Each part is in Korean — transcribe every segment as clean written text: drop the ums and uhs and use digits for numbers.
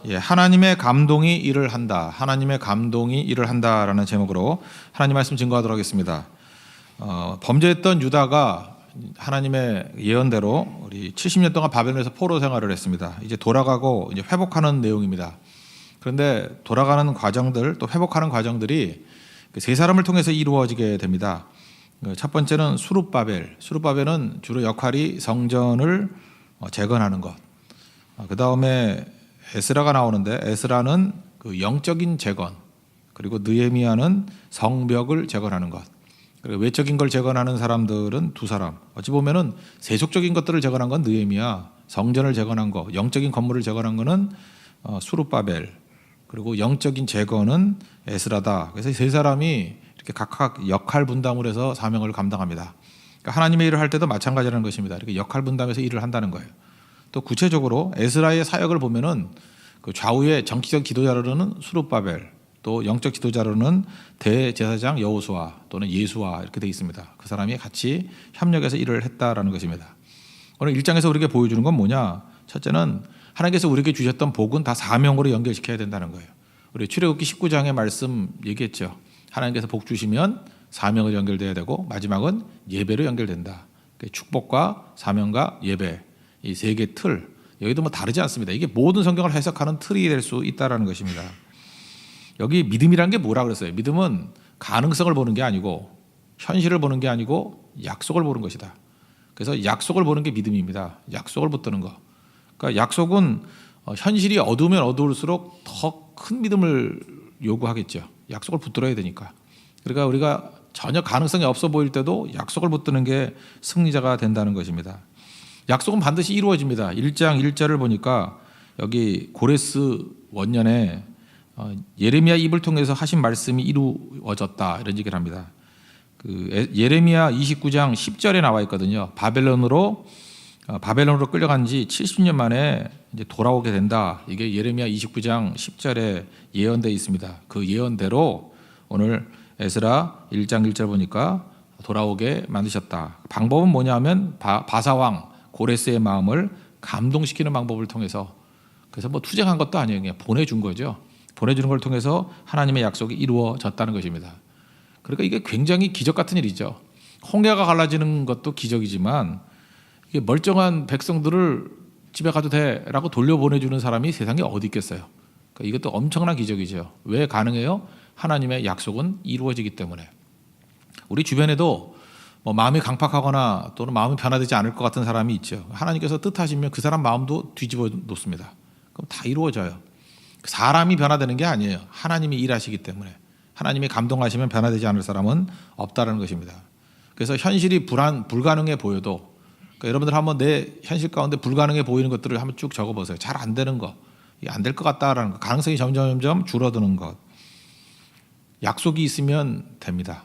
예, 하나님의 감동이 일을 한다. 하나님의 감동이 일을 한다라는 제목으로 하나님 말씀 증거하도록 하겠습니다. 범죄했던 유다가 하나님의 예언대로 우리 70년 동안 바벨론에서 포로 생활을 했습니다. 이제 돌아가고 이제 회복하는 내용입니다. 그런데 돌아가는 과정들 또 회복하는 과정들이 세 사람을 통해서 이루어지게 됩니다. 첫 번째는 수룹바벨. 수룹바벨은 주로 역할이 성전을 재건하는 것. 그 다음에 에스라가 나오는데 에스라는 그 영적인 재건, 그리고 느헤미야는 성벽을 재건하는 것. 그리고 외적인 걸 재건하는 사람들은 두 사람. 어찌 보면은 세속적인 것들을 재건한 건 느헤미야, 성전을 재건한 거, 영적인 건물을 재건한 거는 수룹바벨, 그리고 영적인 재건은 에스라다. 그래서 세 사람이 이렇게 각각 역할 분담을 해서 사명을 감당합니다. 그러니까 하나님의 일을 할 때도 마찬가지라는 것입니다. 이렇게 역할 분담해서 일을 한다는 거예요. 또 구체적으로 에스라의 사역을 보면은 그 좌우에 정치적 지도자로는 수룹바벨, 또 영적 지도자로는 대제사장 여호수아 또는 예수아 이렇게 되어 있습니다. 그 사람이 같이 협력해서 일을 했다라는 것입니다. 오늘 1장에서 우리에게 보여주는 건 뭐냐? 첫째는 하나님께서 우리에게 주셨던 복은 다 사명으로 연결시켜야 된다는 거예요. 우리 출애굽기 19장의 말씀 얘기했죠. 하나님께서 복 주시면 사명으로 연결돼야 되고 마지막은 예배로 연결된다. 축복과 사명과 예배, 이 세 개 틀, 여기도 뭐 다르지 않습니다. 이게 모든 성경을 해석하는 틀이 될 수 있다라는 것입니다. 여기 믿음이라는 게 뭐라 그랬어요? 믿음은 가능성을 보는 게 아니고 현실을 보는 게 아니고 약속을 보는 것이다. 그래서 약속을 보는 게 믿음입니다. 약속을 붙드는 거. 그러니까 약속은 현실이 어두우면 어두울수록 더 큰 믿음을 요구하겠죠. 약속을 붙들어야 되니까. 그러니까 우리가 전혀 가능성이 없어 보일 때도 약속을 붙드는 게 승리자가 된다는 것입니다. 약속은 반드시 이루어집니다. 1장 1절을 보니까 여기 고레스 원년에 예레미야 입을 통해서 하신 말씀이 이루어졌다 이런 얘기를 합니다. 그 예레미야 29장 10절에 나와 있거든요. 바벨론으로 끌려간 지 70년 만에 이제 돌아오게 된다. 이게 예레미야 29장 10절에 예언되어 있습니다. 그 예언대로 오늘 에스라 1장 1절 보니까 돌아오게 만드셨다. 방법은 뭐냐면 바사왕 고레스의 마음을 감동시키는 방법을 통해서, 그래서 뭐 투쟁한 것도 아니에요. 그냥 보내준 거죠. 보내주는 걸 통해서 하나님의 약속이 이루어졌다는 것입니다. 그러니까 이게 굉장히 기적 같은 일이죠. 홍해가 갈라지는 것도 기적이지만 이게 멀쩡한 백성들을 집에 가도 돼라고 돌려보내주는 사람이 세상에 어디 있겠어요. 그러니까 이것도 엄청난 기적이죠. 왜 가능해요? 하나님의 약속은 이루어지기 때문에. 우리 주변에도 뭐 마음이 강팍하거나 또는 마음이 변화되지 않을 것 같은 사람이 있죠. 하나님께서 뜻하시면 그 사람 마음도 뒤집어 놓습니다. 그럼 다 이루어져요. 사람이 변화되는 게 아니에요. 하나님이 일하시기 때문에. 하나님이 감동하시면 변화되지 않을 사람은 없다는 것입니다. 그래서 현실이 불가능해 보여도, 그러니까 여러분들 한번 내 현실 가운데 불가능해 보이는 것들을 한번 쭉 적어보세요. 잘 안 되는 거, 안 될 것 같다라는 거, 가능성이 점점 줄어드는 것. 약속이 있으면 됩니다.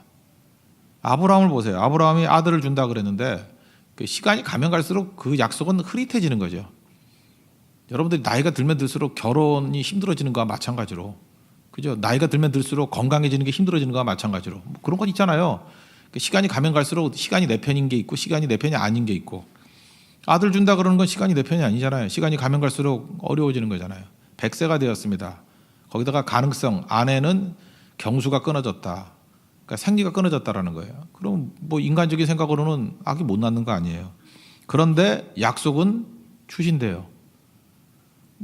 아브라함을 보세요. 아브라함이 아들을 준다 그랬는데 그 시간이 가면 갈수록 그 약속은 흐릿해지는 거죠. 여러분들이 나이가 들면 들수록 결혼이 힘들어지는 거와 마찬가지로, 그죠? 나이가 들면 들수록 건강해지는 게 힘들어지는 거와 마찬가지로 뭐 그런 건 있잖아요. 시간이 가면 갈수록 시간이 내 편인 게 있고 시간이 내 편이 아닌 게 있고, 아들 준다 그러는 건 시간이 내 편이 아니잖아요. 시간이 가면 갈수록 어려워지는 거잖아요. 100세가 되었습니다. 거기다가 가능성, 아내는 경수가 끊어졌다. 그러니까 생리가 끊어졌다라는 거예요. 그럼 뭐 인간적인 생각으로는 아기 못 낳는 거 아니에요. 그런데 약속은 추신돼요.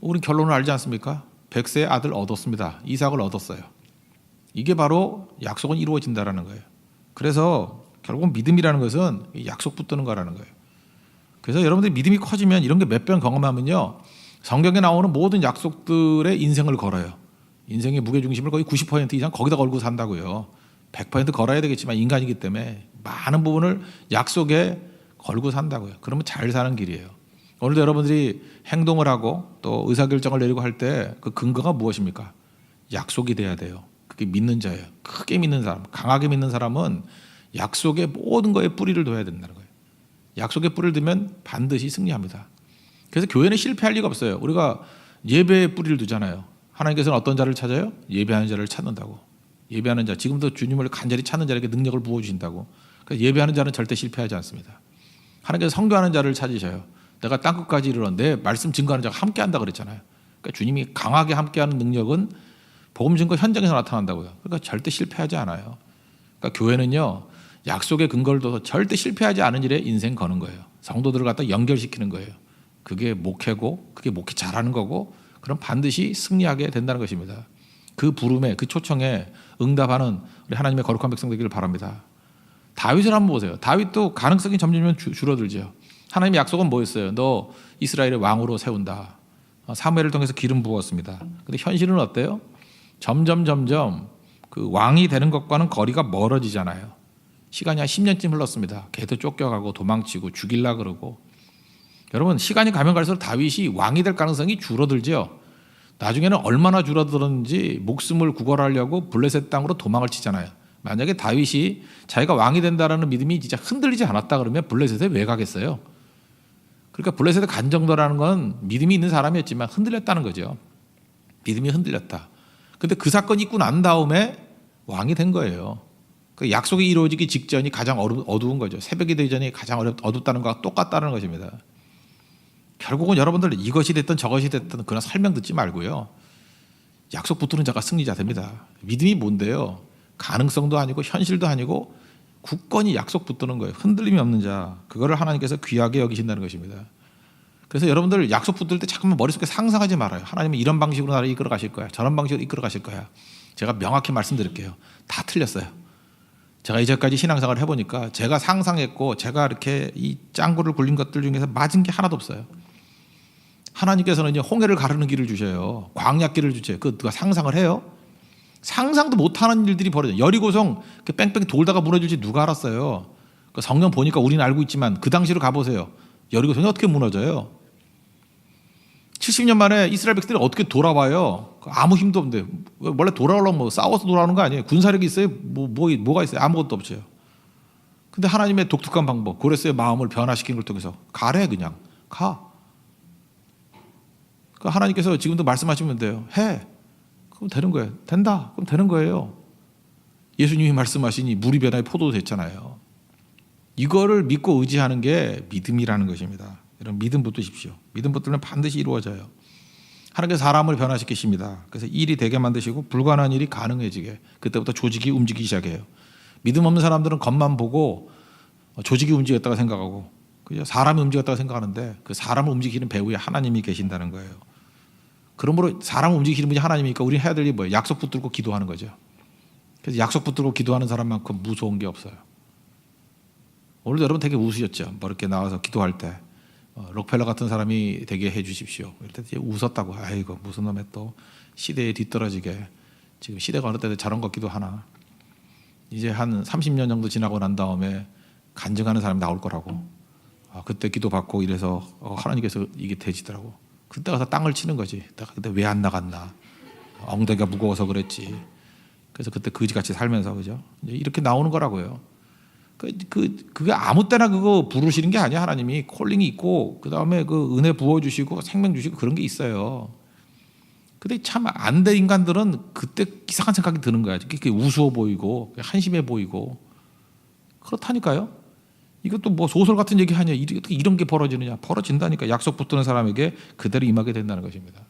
우린 결론을 알지 않습니까? 100세의 아들 얻었습니다. 이삭을 얻었어요. 이게 바로 약속은 이루어진다라는 거예요. 그래서 결국 믿음이라는 것은 약속 붙드는 거라는 거예요. 그래서 여러분들이 믿음이 커지면 이런 게 몇 번 경험하면요, 성경에 나오는 모든 약속들의 인생을 걸어요. 인생의 무게중심을 거의 90% 이상 거기다 걸고 산다고요. 100% 걸어야 되겠지만 인간이기 때문에 많은 부분을 약속에 걸고 산다고요. 그러면 잘 사는 길이에요. 오늘도 여러분들이 행동을 하고 또 의사결정을 내리고 할 때 그 근거가 무엇입니까? 약속이 돼야 돼요. 그게 믿는 자예요. 크게 믿는 사람, 강하게 믿는 사람은 약속의 모든 거에 뿌리를 둬야 된다는 거예요. 약속에 뿌리를 두면 반드시 승리합니다. 그래서 교회는 실패할 리가 없어요. 우리가 예배에 뿌리를 두잖아요. 하나님께서는 어떤 자를 찾아요? 예배하는 자를 찾는다고. 예배하는 자, 지금도 주님을 간절히 찾는 자에게 능력을 부어주신다고. 그래서 예배하는 자는 절대 실패하지 않습니다. 하나님께서 선교하는 자를 찾으셔요. 내가 땅끝까지 이르러 내 말씀 증거하는 자가 함께 한다 그랬잖아요. 그러니까 주님이 강하게 함께하는 능력은 복음 증거 현장에서 나타난다고요. 그러니까 절대 실패하지 않아요. 그러니까 교회는요, 약속의 근거를 둬서 절대 실패하지 않은 일에 인생 거는 거예요. 성도들을 갖다 연결시키는 거예요. 그게 목회고, 그게 목회 잘하는 거고, 그럼 반드시 승리하게 된다는 것입니다. 그 부름에, 그 초청에 응답하는 우리 하나님의 거룩한 백성 되기를 바랍니다. 다윗을 한번 보세요. 다윗도 가능성이 점점 줄어들죠. 하나님의 약속은 뭐였어요? 너 이스라엘의 왕으로 세운다. 사무엘을 통해서 기름 부었습니다. 근데 현실은 어때요? 점점 그 왕이 되는 것과는 거리가 멀어지잖아요. 시간이 한 10년쯤 흘렀습니다. 걔도 쫓겨가고 도망치고 죽일라 그러고. 여러분, 시간이 가면 갈수록 다윗이 왕이 될 가능성이 줄어들죠. 나중에는 얼마나 줄어들었는지 목숨을 구걸하려고 블레셋 땅으로 도망을 치잖아요. 만약에 다윗이 자기가 왕이 된다라는 믿음이 진짜 흔들리지 않았다 그러면 블레셋에 왜 가겠어요? 그러니까 블레셋에 간 정도라는 건 믿음이 있는 사람이었지만 흔들렸다는 거죠. 믿음이 흔들렸다. 근데 그 사건이 있고 난 다음에 왕이 된 거예요. 그 약속이 이루어지기 직전이 가장 어두운 거죠. 새벽이 되기 전이 가장 어둡다는 것과 똑같다는 것입니다. 결국은 여러분들 이것이 됐든 저것이 됐든 그런 설명 듣지 말고요. 약속 붙드는 자가 승리자 됩니다. 믿음이 뭔데요? 가능성도 아니고 현실도 아니고 굳건히 약속 붙드는 거예요. 흔들림이 없는 자. 그거를 하나님께서 귀하게 여기신다는 것입니다. 그래서 여러분들 약속 붙들 때 잠깐만 머릿속에 상상하지 말아요. 하나님은 이런 방식으로 나를 이끌어 가실 거야. 저런 방식으로 이끌어 가실 거야. 제가 명확히 말씀드릴게요. 다 틀렸어요. 제가 이제까지 신앙생활을 해보니까 제가 상상했고 제가 이렇게 이 짱구를 굴린 것들 중에서 맞은 게 하나도 없어요. 하나님께서는 이제 홍해를 가르는 길을 주셔요. 광야길을 주세요. 그 누가 상상을 해요? 상상도 못하는 일들이 벌어져요. 여리고성 뺑뺑 돌다가 무너질지 누가 알았어요? 그 성경 보니까 우리는 알고 있지만 그 당시로 가보세요. 여리고성이 어떻게 무너져요? 70년 만에 이스라엘 백성들이 어떻게 돌아와요? 아무 힘도 없는데. 원래 돌아오려면 뭐 싸워서 돌아오는 거 아니에요? 군사력이 있어요? 뭐가 있어요? 아무것도 없어요. 근데 하나님의 독특한 방법, 고레스의 마음을 변화시키는 걸 통해서 가래 그냥 가. 그 하나님께서 지금도 말씀하시면 돼요. 해. 그럼 되는 거예요. 된다. 그럼 되는 거예요. 예수님이 말씀하시니 물이 변화에 포도도 됐잖아요. 이거를 믿고 의지하는 게 믿음이라는 것입니다. 여러분 믿음 붙드십시오. 믿음 붙들면 반드시 이루어져요. 하나님께서 사람을 변화시키십니다. 그래서 일이 되게 만드시고 불가능한 일이 가능해지게 그때부터 조직이 움직이기 시작해요. 믿음 없는 사람들은 겉만 보고 조직이 움직였다고 생각하고 그죠? 사람이 움직였다고 생각하는데 그 사람을 움직이는 배후에 하나님이 계신다는 거예요. 그러므로 사람을 움직이시는 분이 하나님이니까 우리는 해야 될 일이 뭐예요? 약속 붙들고 기도하는 거죠. 그래서 약속 붙들고 기도하는 사람만큼 무서운 게 없어요. 오늘도 여러분 되게 웃으셨죠? 뭐 이렇게 나와서 기도할 때 록펠러 같은 사람이 되게 해 주십시오. 이럴 때 웃었다고. 아이고 무슨 놈의 또 시대에 뒤떨어지게 지금 시대가 어느 때 저런 것 기도하나. 이제 한 30년 정도 지나고 난 다음에 간증하는 사람이 나올 거라고. 그때 기도받고 이래서 하나님께서 이게 되지더라고. 그때 가서 땅을 치는 거지. 내가 그때 왜 안 나갔나. 엉덩이가 무거워서 그랬지. 그래서 그때 거지같이 살면서 그죠. 이렇게 나오는 거라고요. 그게 아무 때나 그거 부르시는 게 아니야. 하나님이 콜링이 있고 그 다음에 그 은혜 부어주시고 생명 주시고 그런 게 있어요. 근데 참 안 된 인간들은 그때 이상한 생각이 드는 거야. 그게 우스워 보이고 한심해 보이고 그렇다니까요. 이것도 뭐 소설 같은 얘기 하냐. 어떻게 이런 게 벌어지느냐. 벌어진다니까. 약속 붙드는 사람에게 그대로 임하게 된다는 것입니다.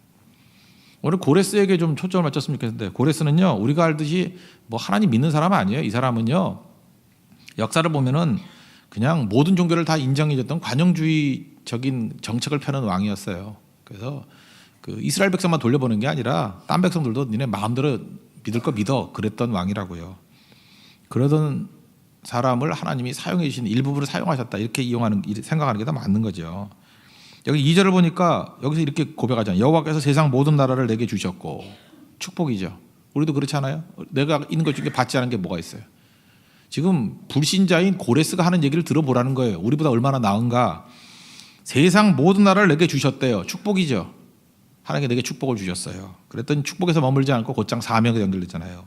오늘 고레스에게 좀 초점을 맞췄으면 좋겠는데 고레스는요 우리가 알듯이 뭐 하나님 믿는 사람 아니에요. 이 사람은요 역사를 보면은 그냥 모든 종교를 다 인정해줬던 관용주의적인 정책을 펴는 왕이었어요. 그래서 그 이스라엘 백성만 돌려보는 게 아니라 딴 백성들도 니네 마음대로 믿을 거 믿어 그랬던 왕이라고요. 그러던 사람을 하나님이 사용해 주신 일부분을 사용하셨다 이렇게 생각하는 게 더 맞는 거죠. 여기 2절을 보니까 여기서 이렇게 고백하잖아요. 여호와께서 세상 모든 나라를 내게 주셨고 축복이죠. 우리도 그렇지 않아요? 내가 있는 것 중에 받지 않은 게 뭐가 있어요? 지금 불신자인 고레스가 하는 얘기를 들어보라는 거예요. 우리보다 얼마나 나은가. 세상 모든 나라를 내게 주셨대요. 축복이죠. 하나님께 내게 축복을 주셨어요. 그랬더니 축복에서 머물지 않고 곧장 사명에 연결됐잖아요.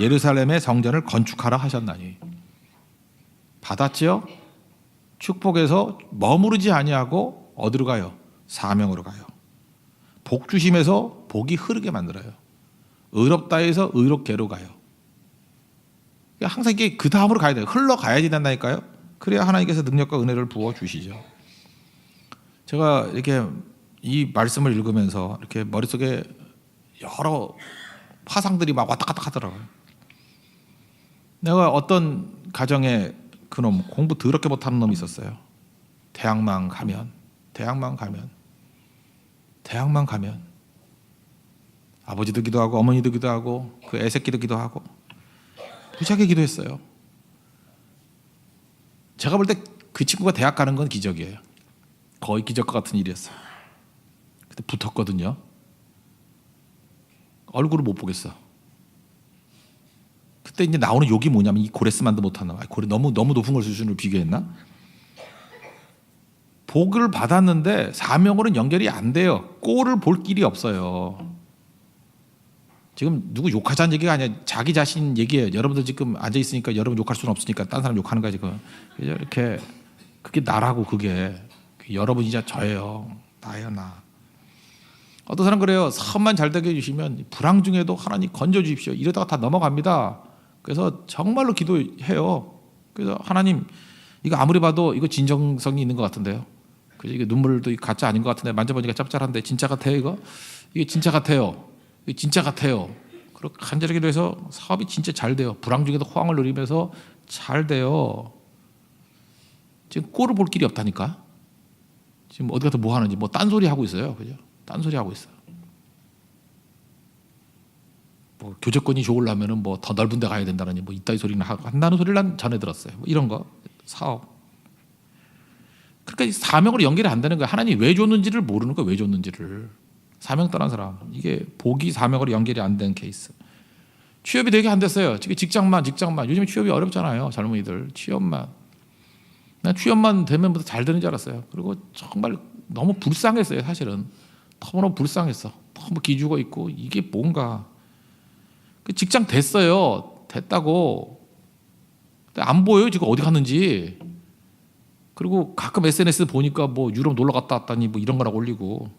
예루살렘의 성전을 건축하라 하셨나니. 받았죠? 축복에서 머무르지 아니하고 어디로 가요? 사명으로 가요. 복 주심에서 복이 흐르게 만들어요. 의롭다에서 의롭게로 가요. 항상 이게 그 다음으로 가야 돼요. 흘러가야지 된다니까요. 그래야 하나님께서 능력과 은혜를 부어 주시죠. 제가 이렇게 이 말씀을 읽으면서 이렇게 머릿속에 여러 화상들이 막 왔다 갔다 하더라고요. 내가 어떤 가정에 그놈 공부 더럽게 못하는 놈이 있었어요. 대학만 가면 아버지도 기도하고 어머니도 기도하고 그 애새끼도 기도하고 무지하게 기도했어요. 제가 볼 때 그 친구가 대학 가는 건 기적이에요. 거의 기적과 같은 일이었어요. 근데 붙었거든요. 얼굴을 못 보겠어. 그때 이제 나오는 욕이 뭐냐면 이 고레스만도 못하나. 고레 너무 높은 걸 수준으로 비교했나? 복을 받았는데 사명으로는 연결이 안 돼요. 꼴을 볼 길이 없어요. 지금 누구 욕하자는 얘기가 아니야. 자기 자신 얘기예요. 여러분들 지금 앉아 있으니까 여러분 욕할 수는 없으니까 딴 사람 욕하는 거야 지금. 이렇게 그게 나라고 그게 여러분 이제 저예요. 나예요 나. 어떤 사람 그래요. 사업만 잘 되게 해주시면 불황 중에도 하나님 건져 주십시오. 이러다가 다 넘어갑니다. 그래서 정말로 기도해요. 그래서 하나님 이거 아무리 봐도 이거 진정성이 있는 것 같은데요. 그죠? 이게 눈물도 가짜 아닌 것 같은데 만져보니까 짭짤한데 진짜 같아요 이거? 이게 진짜 같아요. 이게 진짜 같아요. 그렇게 간절히 기도해서 사업이 진짜 잘 돼요. 불황 중에도 호황을 누리면서 잘 돼요. 지금 꼴을 볼 길이 없다니까. 지금 어디 가서 뭐 하는지 뭐 딴소리 하고 있어요. 그죠? 딴소리 하고 있어요. 뭐 교제권이 좋으려면은 뭐 더 넓은 데 가야 된다느니 뭐 이따위 소리는 한다는 소리를 난 전에 들었어요. 뭐 이런 거 사업. 그러니까 사명으로 연결이 안 되는 거야. 하나님이 왜 줬는지를 모르는 거야. 왜 줬는지를. 사명 떠난 사람. 이게 복이 사명으로 연결이 안 된 케이스. 취업이 되게 안 됐어요. 직장만. 요즘 취업이 어렵잖아요. 젊은이들 취업만. 난 취업만 되면 잘 되는 줄 알았어요. 그리고 정말 너무 불쌍했어요. 사실은 너무너무 불쌍했어. 너무 기죽어 있고 이게 뭔가. 그 직장 됐어요. 됐다고. 근데 안 보여요. 지금 어디 갔는지. 그리고 가끔 SNS 보니까 뭐 유럽 놀러 갔다 왔다니 뭐 이런 거라고 올리고.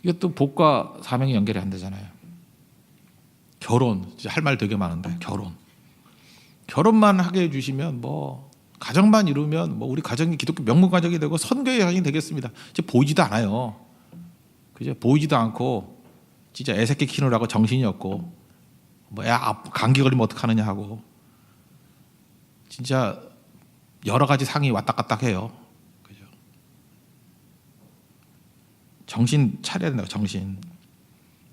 이게 또 복과 사명이 연결이 안 되잖아요. 결혼. 할 말 되게 많은데 결혼만 하게 해주시면 뭐 가정만 이루면 뭐 우리 가정이 기독교 명문 가정이 되고 선교의 가정이 되겠습니다. 이제 보이지도 않아요. 그죠? 보이지도 않고 진짜 애새끼 키우느라고 정신이 없고 뭐 감기 걸리면 어떡하느냐 하고 진짜 여러 가지 상이 왔다 갔다 해요. 그죠? 정신 차려야 된다고 정신.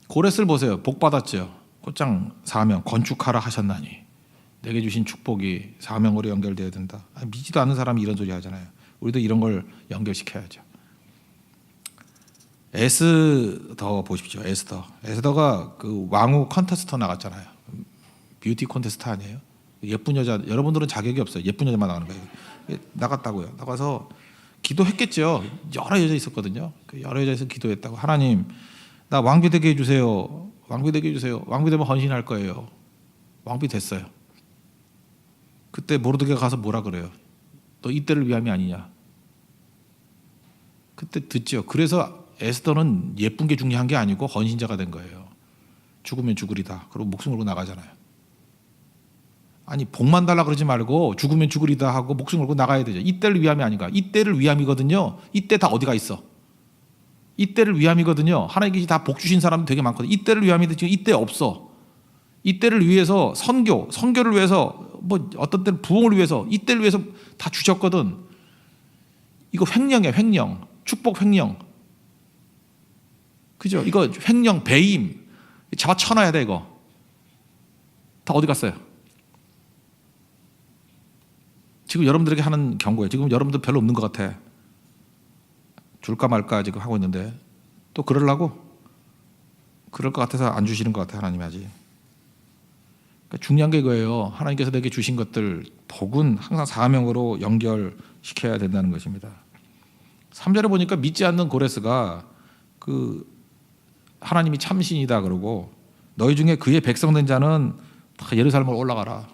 고레스를 보세요. 복 받았죠. 곧장 사명 건축하라 하셨나니 내게 주신 축복이 사명으로 연결돼야 된다. 믿지도 않는 사람이 이런 소리 하잖아요. 우리도 이런 걸 연결시켜야죠. 에스더 보십시오. 에스더가 그 왕후 컨테스트 나갔잖아요. 뷰티 콘테스트 아니에요? 예쁜 여자. 여러분들은 자격이 없어요. 예쁜 여자만 나가는 거예요. 나갔다고요. 나가서 기도했겠죠. 여러 여자 있었거든요. 여러 여자에서 기도했다고. 하나님 나 왕비 되게 해주세요. 왕비 되면 헌신할 거예요. 왕비 됐어요. 그때 모르드게가 가서 뭐라 그래요? 너 이때를 위함이 아니냐? 그때 듣죠. 그래서 에스더는 예쁜 게 중요한 게 아니고 헌신자가 된 거예요. 죽으면 죽으리다. 그리고 목숨 걸고 나가잖아요. 아니 복만 달라 그러지 말고 죽으면 죽으리다 하고 목숨 걸고 나가야 되죠. 이때를 위함이 아닌가? 이때를 위함이거든요. 이때 다 어디가 있어? 이때를 위함이거든요. 하나님께서 다 복 주신 사람도 되게 많거든요. 이때를 위함인데 지금 이때 없어. 이때를 위해서 선교를 위해서 뭐 어떤 때는 부흥을 위해서 이때를 위해서 다 주셨거든. 이거 횡령이야. 횡령. 축복 횡령. 그죠? 이거 횡령 배임 잡아 쳐놔야 돼. 이거 다 어디 갔어요? 지금 여러분들에게 하는 경고예요. 지금 여러분들 별로 없는 것 같아. 줄까 말까 지금 하고 있는데 또 그러려고? 그럴 것 같아서 안 주시는 것 같아. 하나님이 아직. 그러니까 중요한 게 이거예요. 하나님께서 내게 주신 것들 복은 항상 사명으로 연결시켜야 된다는 것입니다. 3절에 보니까 믿지 않는 고레스가 그 하나님이 참신이다 그러고 너희 중에 그의 백성된 자는 다 예루살렘으로 올라가라.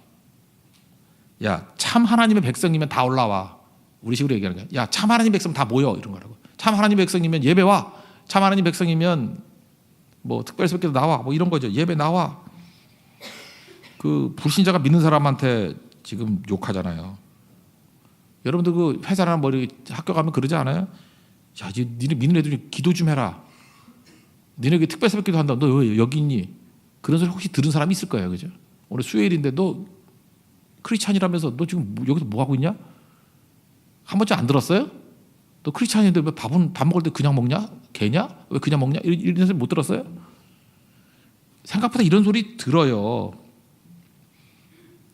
야, 참 하나님의 백성이면 다 올라와. 우리 식으로 얘기하는 거야. 야, 참 하나님 백성 다 모여 이런 거라고. 참 하나님 백성이면 예배 와. 참 하나님 백성이면 뭐 특별스럽게도 나와. 뭐 이런 거죠. 예배 나와. 그 불신자가 믿는 사람한테 지금 욕하잖아요. 여러분들 그 회사나 뭐 학교 가면 그러지 않아요? 야, 니네 믿는 애들이 기도 좀 해라. 니네에게 특별 새벽기도 한다. 너 왜 여기 있니? 그런 소리 혹시 들은 사람이 있을 거예요, 그죠? 오늘 수요일인데 너 크리스찬이라면서 너 지금 여기서 뭐 하고 있냐? 한 번쯤 안 들었어요? 너 크리스찬인데 왜 밥 먹을 때 그냥 먹냐? 개냐? 왜 그냥 먹냐? 이런 소리 못 들었어요? 생각보다 이런 소리 들어요.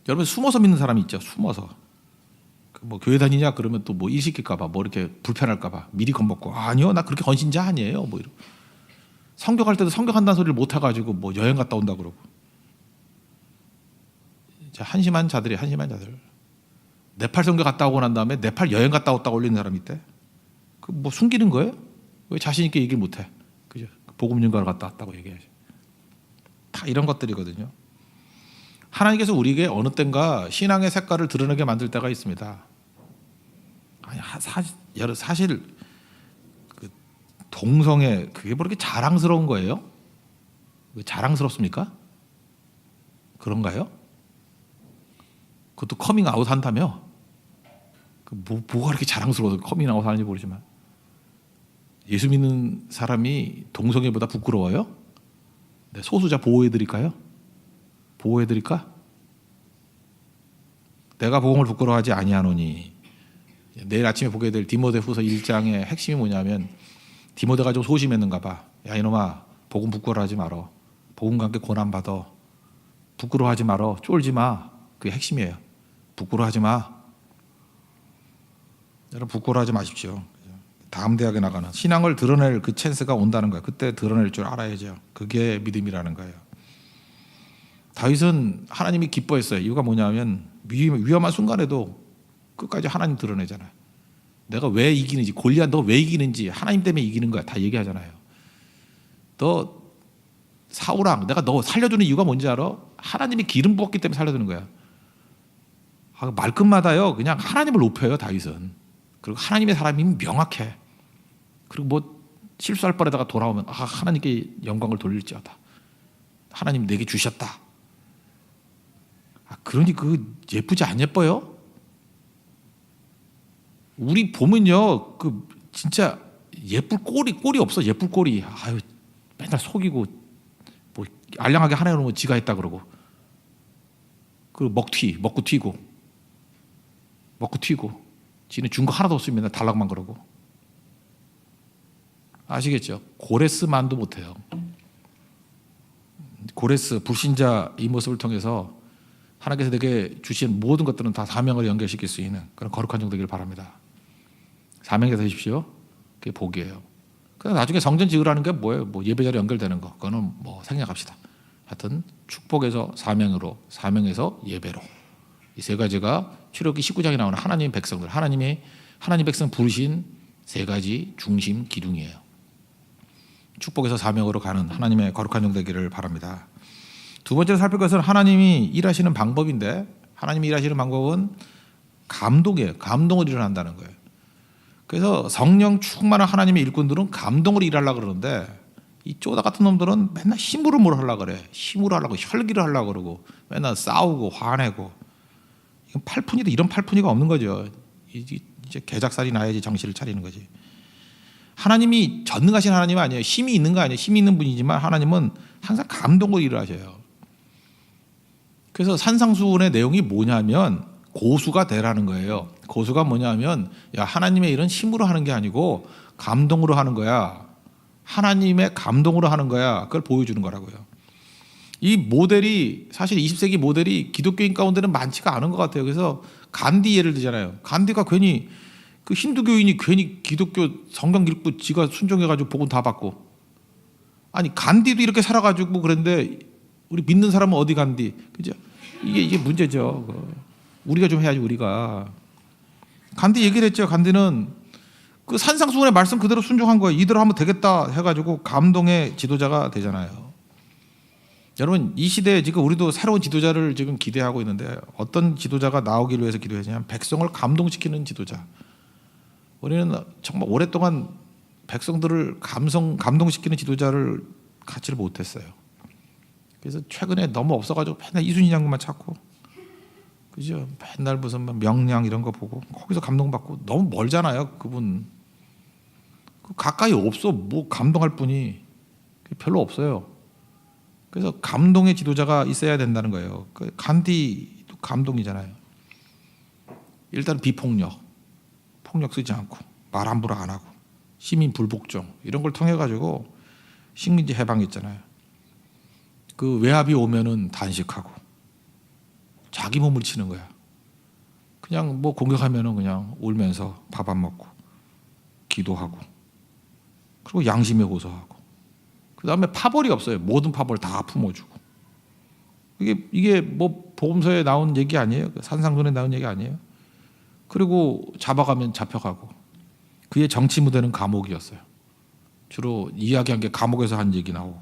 여러분 숨어서 믿는 사람이 있죠. 숨어서. 뭐 교회 다니냐 그러면 또 뭐 일 시킬까봐 뭐 이렇게 불편할까봐 미리 겁먹고 아니요 나 그렇게 헌신자 아니에요. 뭐 이런. 성경할 때도 성경한다는 소리를 못 해가지고 뭐 여행 갔다 온다 그러고. 한심한 자들. 네팔 선교 갔다 오고 난 다음에 네팔 여행 갔다 왔다고 올리는 사람이 있대. 그 뭐 숨기는 거예요? 왜 자신 있게 얘기를 못 해? 그죠? 복음 전가를 갔다 왔다고 얘기하죠. 다 이런 것들이거든요. 하나님께서 우리에게 어느 땐가 신앙의 색깔을 드러내게 만들 때가 있습니다. 아니 사실 그 동성애 그게 뭐 이렇게 자랑스러운 거예요? 왜 자랑스럽습니까? 그런가요? 그것도 커밍아웃 한다며? 뭐가 그렇게 자랑스러워서 커밍아웃 하는지 모르지만 예수 믿는 사람이 동성애보다 부끄러워요? 네, 소수자 보호해드릴까요? 보호해드릴까? 내가 복음을 부끄러워하지 아니하노니. 내일 아침에 보게 될 디모데후서 1장의 핵심이 뭐냐면 디모데가 좀 소심했는가 봐. 야 이놈아 복음 부끄러워하지 말어. 복음과 함께 고난받아. 부끄러워하지 말어. 쫄지 마. 그게 핵심이에요. 부끄러워하지 마. 여러분 부끄러워하지 마십시오. 다음 대학에 나가는 신앙을 드러낼 그 찬스가 온다는 거예요. 그때 드러낼 줄 알아야죠. 그게 믿음이라는 거예요. 다윗은 하나님이 기뻐했어요. 이유가 뭐냐면 위험한 순간에도 끝까지 하나님 드러내잖아요. 내가 왜 이기는지, 골리앗 너 왜 이기는지 하나님 때문에 이기는 거야. 다 얘기하잖아요. 너 사울왕 내가 너 살려주는 이유가 뭔지 알아? 하나님이 기름 부었기 때문에 살려주는 거야. 말끝마다요 그냥 하나님을 높여요. 다윗은. 그리고 하나님의 사람이 명확해. 그리고 뭐 실수할 뻔에다가 돌아오면 하나님께 영광을 돌릴지어다. 하나님 내게 주셨다. 그러니 그 예쁘지 안 예뻐요? 우리 보면요 그 진짜 예쁠 꼴이 없어. 예쁠 꼴이. 아유 맨날 속이고 뭐 알량하게 하나 놓으면 지가 했다 그러고 그리고 먹고 튀고 지는 준 거 하나도 없으면 맨날 달라고만 그러고. 아시겠죠? 고레스만도 못해요. 고레스 불신자 이 모습을 통해서 하나님께서 내게 주신 모든 것들은 다 사명을 연결시킬 수 있는 그런 거룩한 종 되기를 바랍니다. 사명이 되십시오. 그게 복이에요. 그래서 나중에 성전 지으라는 게 뭐예요? 뭐 예배자로 연결되는 거. 그거는 뭐 생략합시다. 하여튼 축복에서 사명으로, 사명에서 예배로. 이 세 가지가 출애굽기 19장에 나오는 하나님의 백성들, 하나님 백성 부르신 세 가지 중심 기둥이에요. 축복에서 사명으로 가는 하나님의 거룩한 종 되기를 바랍니다. 두 번째로 살필 것은 하나님이 일하시는 방법인데 하나님이 일하시는 방법은 감동이에요. 감동으로 일어난다는 거예요. 그래서 성령 충만한 하나님의 일꾼들은 감동으로 일하려고 그러는데 이 쪼다 같은 놈들은 맨날 힘으로 뭘 하려고 그래. 힘으로 하려고 혈기를 하려고 그러고 맨날 싸우고 화내고 이건 팔푼이다. 이런 팔푼이가 없는 거죠. 이제 개작살이 나야지 정신을 차리는 거지. 하나님이 전능하신 하나님 아니에요. 힘이 있는 거 아니에요. 힘이 있는 분이지만 하나님은 항상 감동으로 일을 하셔요. 그래서 산상수훈의 내용이 뭐냐면 고수가 되라는 거예요. 고수가 뭐냐면 야 하나님의 일은 힘으로 하는 게 아니고 감동으로 하는 거야. 하나님의 감동으로 하는 거야. 그걸 보여주는 거라고요. 이 모델이 사실 20세기 모델이 기독교인 가운데는 많지가 않은 것 같아요. 그래서 간디 예를 들잖아요. 간디가 괜히 그 힌두교인이 괜히 기독교 성경 읽고 지가 순종해가지고 복음 다 받고 아니 간디도 이렇게 살아가지고 그런데 우리 믿는 사람은 어디 간디 그죠? 이게 문제죠. 우리가 좀 해야지. 우리가 간디 얘기를 했죠. 간디는 그 산상수훈의 말씀 그대로 순종한 거예요. 이대로 하면 되겠다 해가지고 감동의 지도자가 되잖아요. 여러분 이 시대에 지금 우리도 새로운 지도자를 지금 기대하고 있는데 어떤 지도자가 나오기를 위해서 기도했냐면 백성을 감동시키는 지도자. 우리는 정말 오랫동안 백성들을 감동시키는 지도자를 갖지를 못했어요. 그래서 최근에 너무 없어가지고 맨날 이순신 장군만 찾고 그죠? 맨날 무슨 명량 이런 거 보고 거기서 감동받고 너무 멀잖아요. 그분 가까이 없어. 뭐 감동할 분이 별로 없어요. 그래서 감동의 지도자가 있어야 된다는 거예요. 간디도 감동이잖아요. 일단 비폭력, 폭력 쓰지 않고 말 함부로 안 하고 시민 불복종 이런 걸 통해 가지고 식민지 해방했잖아요. 그 외압이 오면은 단식하고 자기 몸을 치는 거야. 그냥 뭐 공격하면은 그냥 울면서 밥 안 먹고 기도하고 그리고 양심에 호소하고 그 다음에 파벌이 없어요. 모든 파벌 다 품어주고 이게 뭐 보험서에 나온 얘기 아니에요? 산상돈에 나온 얘기 아니에요? 그리고 잡아가면 잡혀가고 그의 정치 무대는 감옥이었어요. 주로 이야기한 게 감옥에서 한 얘기 나오고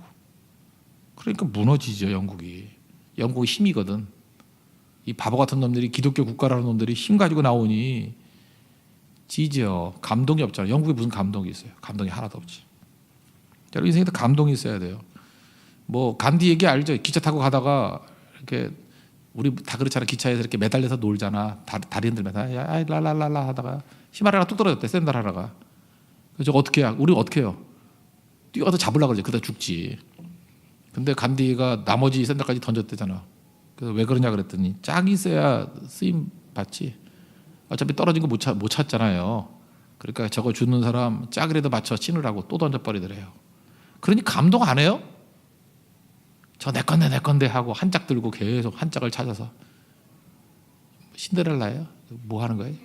그러니까 무너지죠. 영국이 힘이거든. 이 바보 같은 놈들이 기독교 국가라는 놈들이 힘 가지고 나오니 지죠. 감동이 없잖아요. 영국에 무슨 감동이 있어요? 감동이 하나도 없지. 여러분 인생에도 감동이 있어야 돼요. 뭐 간디 얘기 알죠? 기차 타고 가다가 이렇게 우리 다 그렇잖아. 기차에서 이렇게 매달려서 놀잖아. 다리 흔들면서 야 랄랄랄라 하다가 희마리 하나 뚝 떨어졌대. 샌들 하나가. 그래서 어떻게 해요? 우리 어떻게 해요? 뛰어서 잡으려고 그러지. 그러다 죽지. 근데 간디가 나머지 샌들까지 던졌대잖아. 그래서 왜 그러냐 그랬더니 짝이 있어야 쓰임 받지. 어차피 떨어진 거 못 찾잖아요. 그러니까 저거 주는 사람 짝이라도 맞춰 신으라고 또 던져버리더래요. 그러니 감동 안 해요? 저 내 건데 하고 한 짝 들고 계속 한 짝을 찾아서 신데렐라예요? 뭐 하는 거예요?